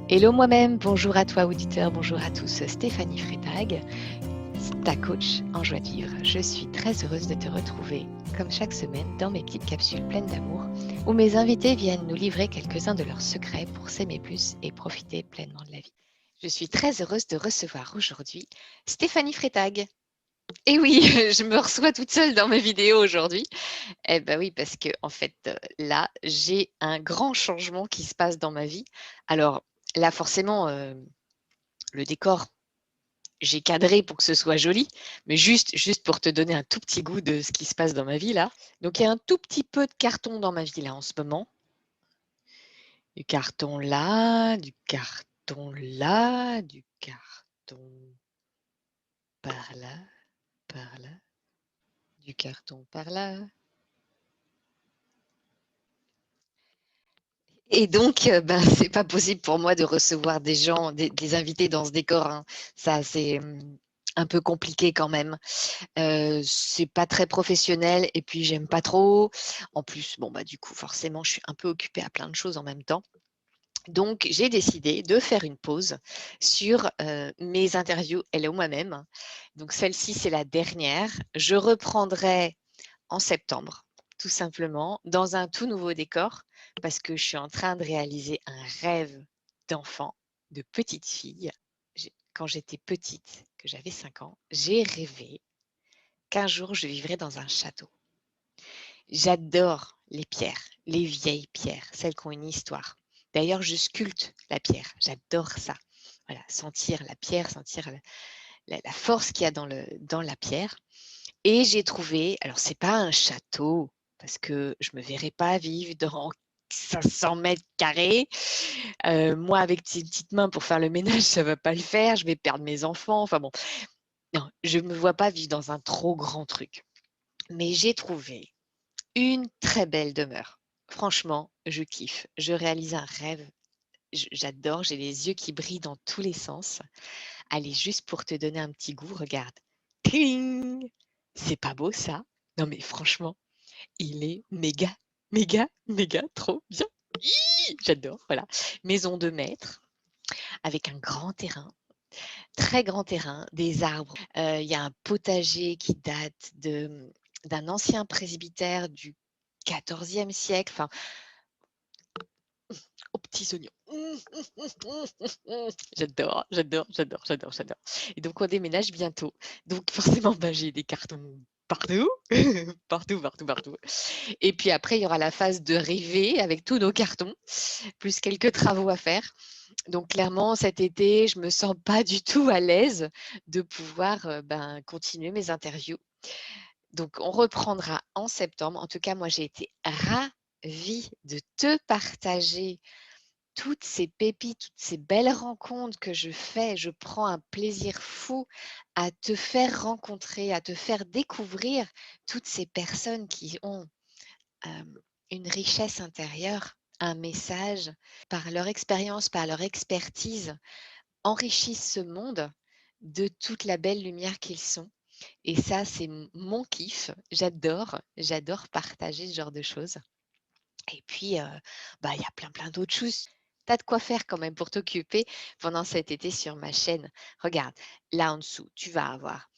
Hello moi-même, bonjour à toi auditeur, bonjour à tous, Stéphanie Freitag, ta coach en joie de vivre. Je suis très heureuse de te retrouver, comme chaque semaine, dans mes petites capsules pleines d'amour, où mes invités viennent nous livrer quelques-uns de leurs secrets pour s'aimer plus et profiter pleinement de la vie. Je suis très heureuse de recevoir aujourd'hui Stéphanie Freitag. Et oui, je me reçois toute seule dans mes vidéos aujourd'hui. Eh ben oui, parce que en fait, là, j'ai un grand changement qui se passe dans ma vie. Alors là, forcément, le décor, j'ai cadré pour que ce soit joli, mais juste pour te donner un tout petit goût de ce qui se passe dans ma vie là. Donc il y a un tout petit peu de carton dans ma vie là en ce moment. Du carton là, du carton là, du carton par là, par là, du carton par là. Et donc, ben, c'est pas possible pour moi de recevoir des gens, des invités dans ce décor, hein. Ça, c'est un peu compliqué quand même. C'est pas très professionnel et puis j'aime pas trop. En plus, bon, bah, du coup, forcément, je suis un peu occupée à plein de choses en même temps. Donc, j'ai décidé de faire une pause sur mes interviews Hello moi-même. Donc, celle-ci, c'est la dernière. Je reprendrai en septembre, tout simplement, dans un tout nouveau décor, parce que je suis en train de réaliser un rêve d'enfant, de petite fille. Quand j'étais petite, que j'avais 5 ans, j'ai rêvé qu'un jour je vivrais dans un château. J'adore les pierres, les vieilles pierres, celles qui ont une histoire. D'ailleurs, je sculpte la pierre, j'adore ça. Voilà, sentir la pierre, sentir la force qu'il y a dans la pierre. Et j'ai trouvé, alors c'est pas un château, parce que je me verrais pas vivre dans 500 mètres carrés. Moi, avec tes petites mains pour faire le ménage, ça va pas le faire. Je vais perdre mes enfants. Enfin bon, non, je me vois pas vivre dans un trop grand truc. Mais j'ai trouvé une très belle demeure. Franchement, je kiffe. Je réalise un rêve. J'adore. J'ai les yeux qui brillent dans tous les sens. Allez, juste pour te donner un petit goût, regarde. Cling! C'est pas beau ça? Non mais franchement, il est méga, méga, méga trop bien. J'adore, voilà. Maison de maître avec un grand terrain, très grand terrain, des arbres. Il y a un potager qui date d'un ancien presbytère du 14e siècle, enfin, aux petits oignons. J'adore, j'adore, j'adore, j'adore, j'adore. Et donc, on déménage bientôt. Donc, forcément, ben, j'ai des cartons partout, partout, partout, partout. Et puis après, il y aura la phase de rêver avec tous nos cartons, plus quelques travaux à faire. Donc, clairement, cet été, je me sens pas du tout à l'aise de pouvoir ben, continuer mes interviews. Donc, on reprendra en septembre. En tout cas, moi, j'ai été ravie de te partager toutes ces pépites, toutes ces belles rencontres que je fais. Je prends un plaisir fou à te faire rencontrer, à te faire découvrir toutes ces personnes qui ont une richesse intérieure, un message, par leur expérience, par leur expertise, enrichissent ce monde de toute la belle lumière qu'ils sont. Et ça, c'est mon kiff. J'adore partager ce genre de choses. Et puis, bah, il y a plein d'autres choses. Tu as de quoi faire quand même pour t'occuper pendant cet été sur ma chaîne. Regarde, là en dessous, tu vas avoir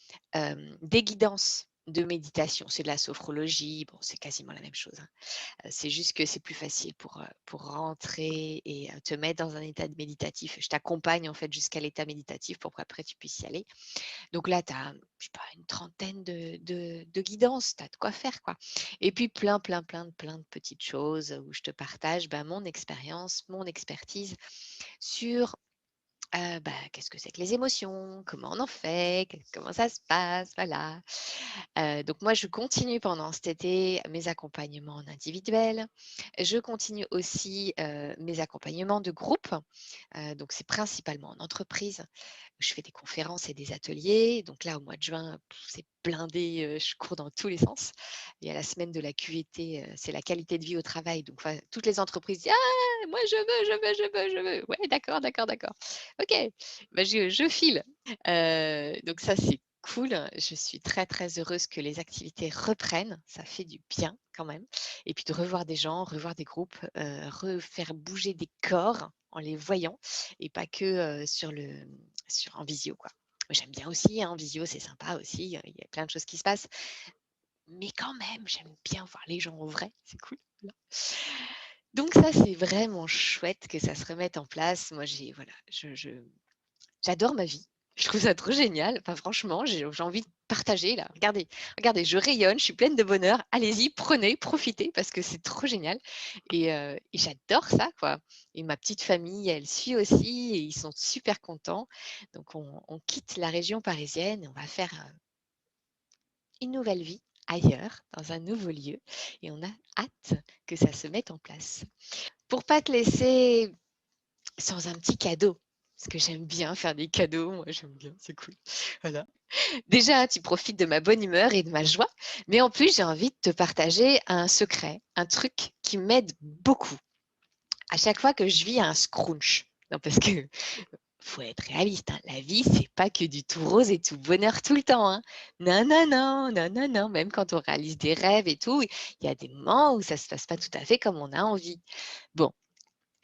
des guidances de méditation. C'est de la sophrologie. Bon, c'est quasiment la même chose, hein. C'est juste que c'est plus facile pour rentrer et te mettre dans un état méditatif. Je t'accompagne en fait jusqu'à l'état méditatif pour qu'après tu puisses y aller. Donc là, tu as, je sais pas, une trentaine de guidances, tu as de quoi faire, quoi. Et puis plein de petites choses où je te partage ben, mon expérience, mon expertise sur bah, qu'est-ce que c'est que les émotions, comment on en fait, comment ça se passe, voilà. Donc moi, je continue pendant cet été mes accompagnements en individuel. Je continue aussi mes accompagnements de groupe. Donc c'est principalement en entreprise. Je fais des conférences et des ateliers. Donc là, au mois de juin, c'est blindé, je cours dans tous les sens. Il y a la semaine de la QVT, c'est la qualité de vie au travail. Donc toutes les entreprises disent ah, moi je veux. Ouais, d'accord. Ok, bah, je file. Donc ça, c'est cool. Je suis très, très heureuse que les activités reprennent. Ça fait du bien quand même. Et puis de revoir des gens, revoir des groupes, refaire bouger des corps en les voyant et pas que en visio, quoi. Moi, j'aime bien aussi, hein, en visio, c'est sympa aussi. Il y a plein de choses qui se passent. Mais quand même, j'aime bien voir les gens en vrai. C'est cool. Voilà. Donc ça, c'est vraiment chouette que ça se remette en place. Moi, voilà, j'adore ma vie. Je trouve ça trop génial. Enfin, franchement, j'ai envie de partager là. Regardez, regardez, je rayonne, je suis pleine de bonheur. Allez-y, prenez, profitez parce que c'est trop génial. Et j'adore ça, quoi. Et ma petite famille, elle suit aussi et ils sont super contents. Donc, on quitte la région parisienne et on va faire une nouvelle vie ailleurs, dans un nouveau lieu. Et on a hâte que ça se mette en place. Pour pas te laisser sans un petit cadeau, parce que j'aime bien faire des cadeaux, moi j'aime bien, c'est cool. Voilà. Déjà, tu profites de ma bonne humeur et de ma joie, mais en plus, j'ai envie de te partager un secret, un truc qui m'aide beaucoup. À chaque fois que je vis un scrunch, non, parce que faut être réaliste, hein, la vie, c'est pas que du tout rose et tout bonheur tout le temps. Hein. Non, non, non, non, non, non. Même quand on réalise des rêves et tout, il y a des moments où ça se passe pas tout à fait comme on a envie. Bon,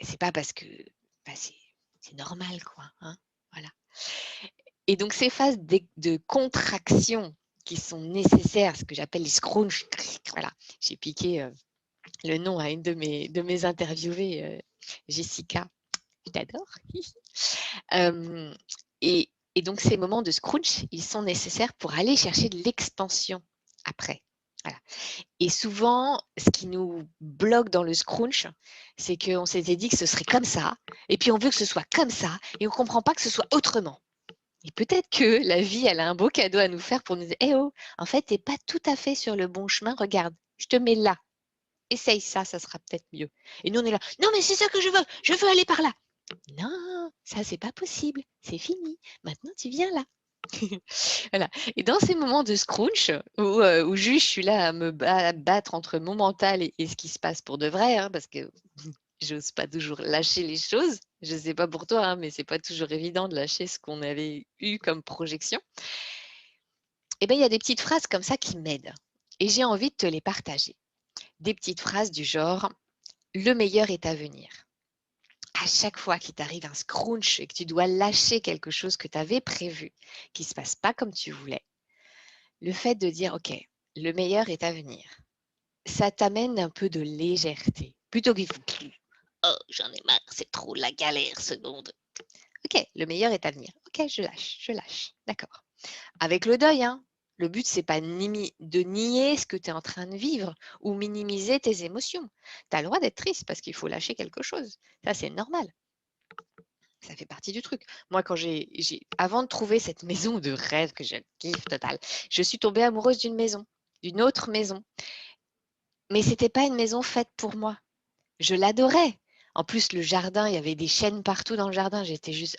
c'est pas parce que bah, c'est normal, quoi. Hein, voilà. Et donc, ces phases de contraction qui sont nécessaires, ce que j'appelle les scrunch, voilà, j'ai piqué le nom à une de mes interviewées, Jessica, je t'adore. Et donc, ces moments de scrunch, ils sont nécessaires pour aller chercher de l'expansion après. Voilà. Et souvent, ce qui nous bloque dans le scrunch, c'est qu'on s'était dit que ce serait comme ça, et puis on veut que ce soit comme ça, et on ne comprend pas que ce soit autrement. Et peut-être que la vie, elle a un beau cadeau à nous faire pour nous dire, eh oh, en fait, tu n'es pas tout à fait sur le bon chemin, regarde, je te mets là. Essaye ça, ça sera peut-être mieux. Et nous, on est là, non, mais c'est ça que je veux aller par là. Non, ça, c'est pas possible, c'est fini. Maintenant, tu viens là. Voilà. Et dans ces moments de scrunch, où juste je suis là à me battre entre mon mental et ce qui se passe pour de vrai, hein, parce que j'ose pas toujours lâcher les choses. Je ne sais pas pour toi, hein, mais c'est pas toujours évident de lâcher ce qu'on avait eu comme projection. Eh bien, il y a des petites phrases comme ça qui m'aident. Et j'ai envie de te les partager. Des petites phrases du genre « Le meilleur est à venir ». À chaque fois qu'il t'arrive un scrunch et que tu dois lâcher quelque chose que tu avais prévu, qui ne se passe pas comme tu voulais, le fait de dire « Ok, le meilleur est à venir », ça t'amène un peu de légèreté. Plutôt qu'il faut « Oh, j'en ai marre, c'est trop la galère ce monde ». Ok, le meilleur est à venir. Ok, je lâche. D'accord. Avec le deuil, hein. Le but, c'est pas de nier ce que tu es en train de vivre ou minimiser tes émotions. Tu as le droit d'être triste parce qu'il faut lâcher quelque chose. Ça, c'est normal. Ça fait partie du truc. Moi, avant de trouver cette maison de rêve que je kiffe total, je suis tombée amoureuse d'une autre maison. Mais c'était pas une maison faite pour moi. Je l'adorais. En plus, le jardin, il y avait des chênes partout dans le jardin. J'étais juste,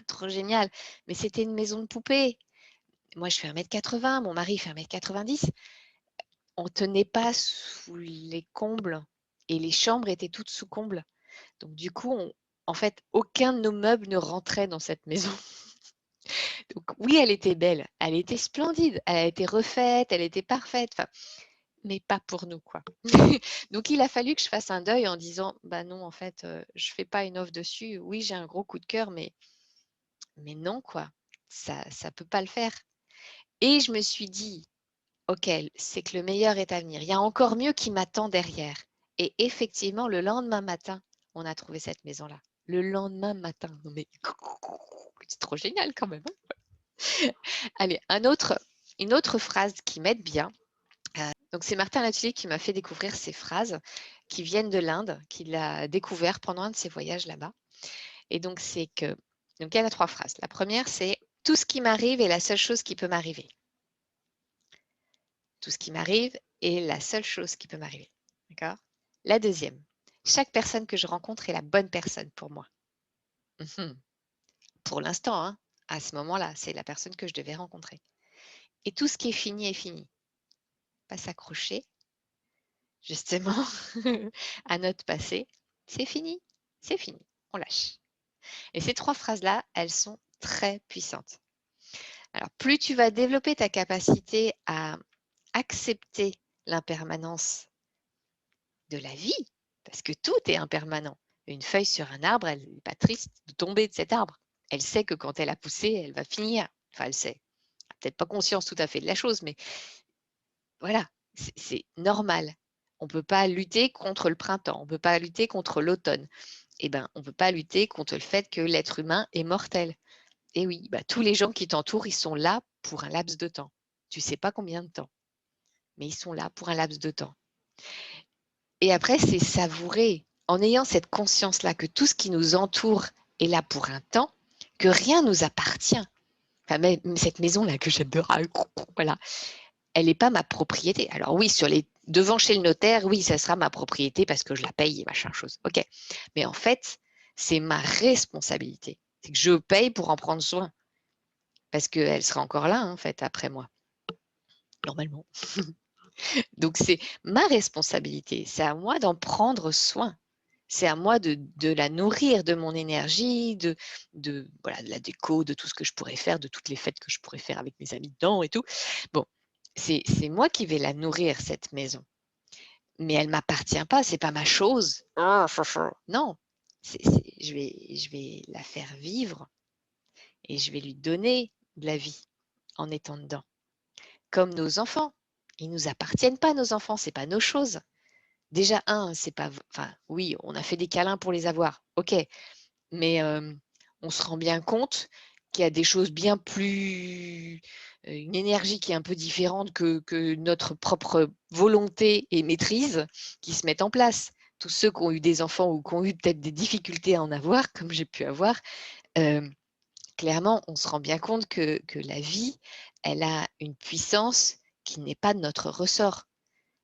trop génial. Mais c'était une maison de poupée. Moi, je fais 1,80 m, mon mari fait 1,90 m. On ne tenait pas sous les combles et les chambres étaient toutes sous combles. Donc, du coup, en fait, aucun de nos meubles ne rentrait dans cette maison. Donc, oui, elle était belle, elle était splendide, elle a été refaite, elle était parfaite. Enfin, mais pas pour nous, quoi. Donc, il a fallu que je fasse un deuil en disant, bah non, en fait, je fais pas une offre dessus. Oui, j'ai un gros coup de cœur, mais non, quoi. Ça peut pas le faire. Et je me suis dit, ok, c'est que le meilleur est à venir. Il y a encore mieux qui m'attend derrière. Et effectivement, le lendemain matin, on a trouvé cette maison-là. Le lendemain matin. Non, mais c'est trop génial quand même. Hein. Allez, une autre phrase qui m'aide bien. Donc, c'est Martin Latulippe qui m'a fait découvrir ces phrases qui viennent de l'Inde, qu'il a découvert pendant un de ses voyages là-bas. Et donc, donc, il y a 3 phrases. La première, c'est « Tout ce qui m'arrive est la seule chose qui peut m'arriver ». Tout ce qui m'arrive est la seule chose qui peut m'arriver. D'accord ? La deuxième, chaque personne que je rencontre est la bonne personne pour moi. Pour l'instant, hein, à ce moment-là, c'est la personne que je devais rencontrer. Et tout ce qui est fini, pas s'accrocher justement à notre passé. C'est fini, on lâche. Et ces 3 phrases-là, elles sont très puissantes. Alors, plus tu vas développer ta capacité à accepter l'impermanence de la vie, parce que tout est impermanent. Une feuille sur un arbre, elle n'est pas triste de tomber de cet arbre. Elle sait que quand elle a poussé, elle va finir. Enfin, elle sait. Elle n'a peut-être pas conscience tout à fait de la chose, mais voilà, c'est normal. On ne peut pas lutter contre le printemps, on ne peut pas lutter contre l'automne. Eh ben, on ne peut pas lutter contre le fait que l'être humain est mortel. Et oui, tous les gens qui t'entourent, ils sont là pour un laps de temps. Tu ne sais pas combien de temps, mais ils sont là pour un laps de temps. Et après, c'est savourer, en ayant cette conscience-là que tout ce qui nous entoure est là pour un temps, que rien ne nous appartient. Enfin, même cette maison-là que j'adore, voilà, elle n'est pas ma propriété. Alors oui, devant chez le notaire, oui, ça sera ma propriété parce que je la paye et machin chose. OK. Mais en fait, c'est ma responsabilité. C'est que je paye pour en prendre soin. Parce qu'elle sera encore là, en fait, après moi. Normalement. Donc, c'est ma responsabilité. C'est à moi d'en prendre soin. C'est à moi de la nourrir de mon énergie, de la déco, de tout ce que je pourrais faire, de toutes les fêtes que je pourrais faire avec mes amis dedans et tout. Bon, c'est moi qui vais la nourrir, cette maison. Mais elle ne m'appartient pas, c'est pas ma chose. Non, je vais la faire vivre et je vais lui donner de la vie en étant dedans. Comme nos enfants. Ils ne nous appartiennent pas, nos enfants, ce n'est pas nos choses. Déjà, c'est pas. Enfin, oui, on a fait des câlins pour les avoir, OK. Mais on se rend bien compte qu'il y a des choses bien plus. Une énergie qui est un peu différente que notre propre volonté et maîtrise qui se mettent en place. Tous ceux qui ont eu des enfants ou qui ont eu peut-être des difficultés à en avoir, comme j'ai pu avoir, clairement, on se rend bien compte que la vie, elle a une puissance qui n'est pas de notre ressort.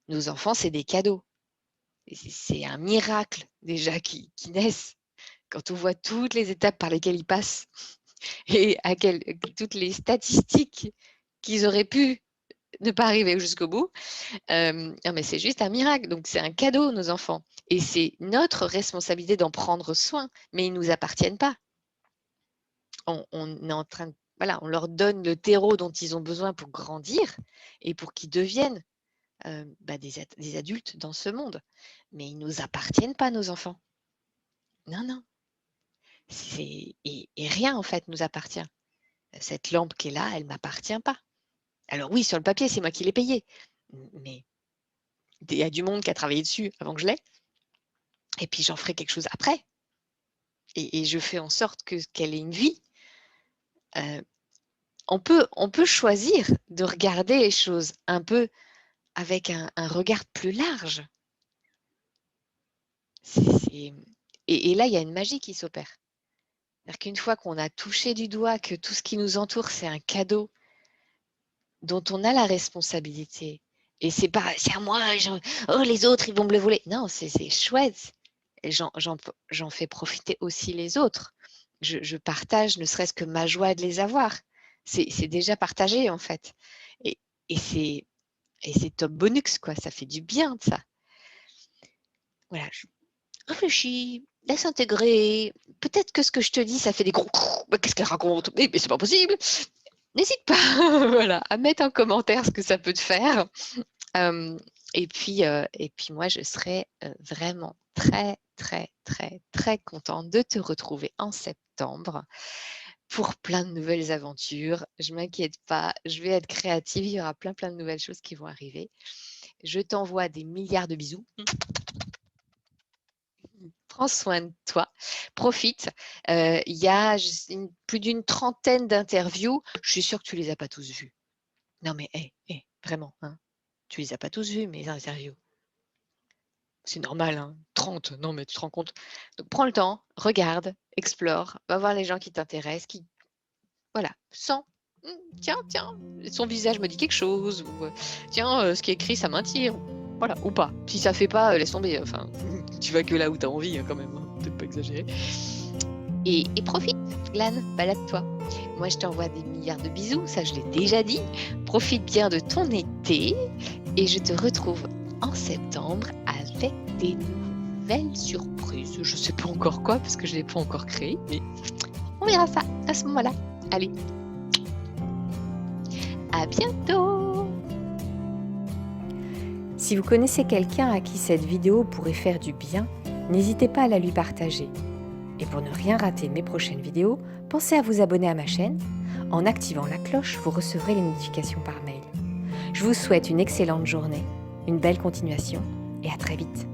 Nos enfants, c'est des cadeaux. C'est un miracle déjà qui naissent. Quand on voit toutes les étapes par lesquelles ils passent et toutes les statistiques qu'ils auraient pu ne pas arriver jusqu'au bout, non mais c'est juste un miracle. Donc c'est un cadeau, nos enfants. Et c'est notre responsabilité d'en prendre soin, mais ils ne nous appartiennent pas. On est en train de, voilà, on leur donne le terreau dont ils ont besoin pour grandir et pour qu'ils deviennent des adultes dans ce monde. Mais ils ne nous appartiennent pas, nos enfants. Non, non. Et rien, en fait, nous appartient. Cette lampe qui est là, elle ne m'appartient pas. Alors oui, sur le papier, c'est moi qui l'ai payée. Mais il y a du monde qui a travaillé dessus avant que je l'aie. Et puis, j'en ferai quelque chose après. Et je fais en sorte qu'elle ait une vie. On peut choisir de regarder les choses un peu avec un regard plus large. Et là, il y a une magie qui s'opère. C'est-à-dire qu'une fois qu'on a touché du doigt que tout ce qui nous entoure, c'est un cadeau dont on a la responsabilité, et c'est pas « c'est à moi, les autres, ils vont me le voler ». Non, c'est chouette. Et j'en fais profiter aussi les autres. Je partage ne serait-ce que ma joie de les avoir. C'est déjà partagé, en fait. Et c'est top bonus, quoi. Ça fait du bien, de ça. Voilà, réfléchis, laisse intégrer. Peut-être que ce que je te dis, ça fait des gros « qu'est-ce qu'elle raconte ? Mais c'est pas possible !» N'hésite pas voilà, à mettre en commentaire ce que ça peut te faire. Et puis moi, je serais vraiment très, très, très, très contente de te retrouver en septembre pour plein de nouvelles aventures. Je ne m'inquiète pas, je vais être créative, il y aura plein de nouvelles choses qui vont arriver. Je t'envoie des milliards de bisous. Prends soin de toi, profite. Il y a plus d'une trentaine d'interviews. Je suis sûre que tu ne les as pas tous vues. Non mais vraiment, hein, tu les as pas tous vus, mes interviews. C'est normal, hein, 30, non mais tu te rends compte. Donc prends le temps, regarde, explore, va voir les gens qui t'intéressent, voilà, sens. Tiens, son visage me dit quelque chose, ou tiens, ce qui est écrit, ça m'attire. Voilà, ou pas. Si ça fait pas, laisse tomber. Enfin, tu vas que là où tu as envie, quand même. Hein, peut-être pas exagérer. Et profite, Glane, balade-toi. Moi, je t'envoie des milliards de bisous, ça je l'ai déjà dit. Profite bien de ton été et je te retrouve en septembre avec des nouvelles surprises. Je ne sais pas encore quoi parce que je ne l'ai pas encore créé, mais on verra ça à ce moment-là. Allez, À bientôt! Si vous connaissez quelqu'un à qui cette vidéo pourrait faire du bien, n'hésitez pas à la lui partager. Et pour ne rien rater de mes prochaines vidéos, pensez à vous abonner à ma chaîne. En activant la cloche, vous recevrez les notifications par mail. Je vous souhaite une excellente journée, une belle continuation et à très vite.